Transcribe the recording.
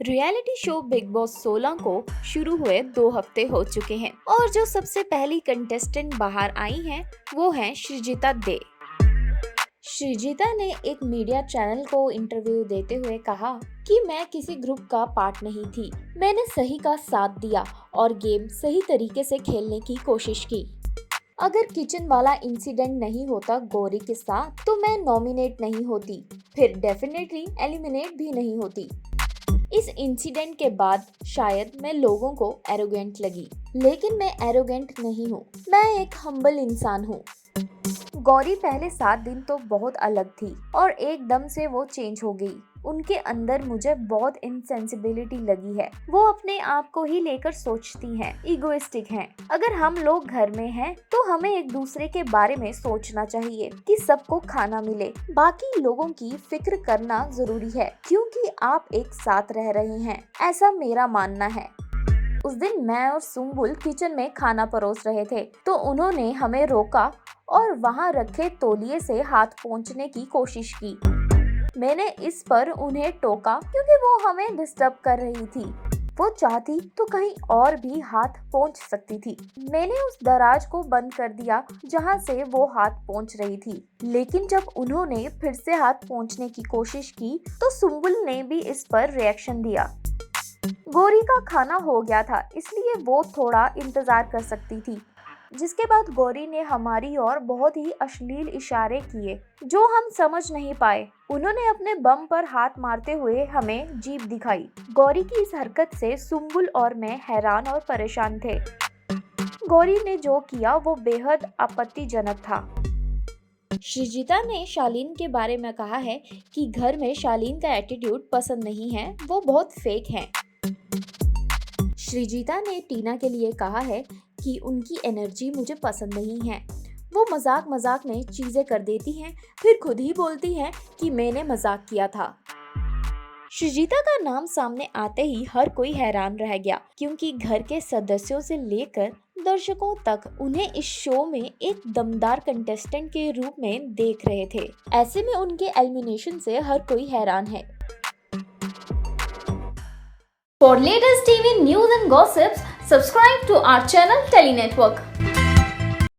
Reality show big boss 16 को शुरू हुए 2 हफ्ते हो चुके हैं और जो सबसे पहली कंटेस्टेंट बाहर आई हैं वो हैं सृजिता दे। सृजिता ने एक मीडिया चैनल को इंटरव्यू देते हुए कहा कि मैं किसी ग्रुप का पार्ट नहीं थी। मैंने सही का साथ दिया और गेम सही तरीके से खेलने की कोशिश की। अगर किचन वाला इंसिडेंट नहीं होता गौरी के साथ तो मैं नॉमिनेट नहीं होती, फिर डेफिनेटली एलिमिनेट भी नहीं होती। इस इंसिडेंट के बाद शायद मैं लोगों को एरोगेंट लगी, लेकिन मैं एरोगेंट नहीं हूँ। मैं एक हम्बल इंसान हूँ। गौरी पहले 7 दिन तो बहुत अलग थी और एकदम से वो चेंज हो गई। उनके अंदर मुझे बहुत इनसेंसिबिलिटी लगी है। वो अपने आप को ही लेकर सोचती हैं, इगोइस्टिक हैं। अगर हम लोग घर में हैं तो हमें एक दूसरे के बारे में सोचना चाहिए कि सबको खाना मिले। बाकी लोगों की फिक्र करना जरूरी है क्योंकि आप एक साथ रह रहे हैं, ऐसा मेरा मानना है। उस दिन मैं और सुम्बुल किचन में खाना परोस रहे थे तो उन्होंने हमें रोका और वहां रखे तौलिए से हाथ पोंछने की कोशिश की। मैंने इस पर उन्हें टोका क्योंकि वो हमें डिस्टर्ब कर रही थी। वो चाहती तो कहीं और भी हाथ पोंछ सकती थी। मैंने उस दराज को बंद कर दिया जहां से वो हाथ पोंछ रही थी, लेकिन जब उन्होंने फिर से हाथ पोंछने की कोशिश की तो सुम्बुल ने भी इस पर रिएक्शन दिया। गौरी का खाना हो गया था इसलिए वो थोड़ा इंतजार कर सकती थी, जिसके बाद गौरी ने हमारी ओर बहुत ही अश्लील इशारे किए जो हम समझ नहीं पाए। उन्होंने अपने बम पर हाथ मारते हुए हमें जीभ दिखाई। गौरी की इस हरकत से सुम्बुल और मैं हैरान और परेशान थे। गौरी ने जो किया वो बेहद आपत्तिजनक था। सृजिता ने शालीन के बारे में कहा है कि घर में शालीन का एटीट्यूड पसंद नहीं है, वो बहुत फेक है। सृजिता ने टीना के लिए कहा है कि उनकी एनर्जी मुझे पसंद नहीं है। वो मजाक मजाक में चीजें कर देती हैं, फिर खुद ही बोलती हैं कि मैंने मजाक किया था। सृजिता का नाम सामने आते ही हर कोई हैरान रह गया क्योंकि घर के सदस्यों से लेकर दर्शकों तक उन्हें इस शो में एक दमदार कंटेस्टेंट के रूप में देख रहे थे। ऐसे में उनके एलिमिनेशन से हर कोई हैरान है। For latest TV news and gossips, subscribe to our channel Telenetwork.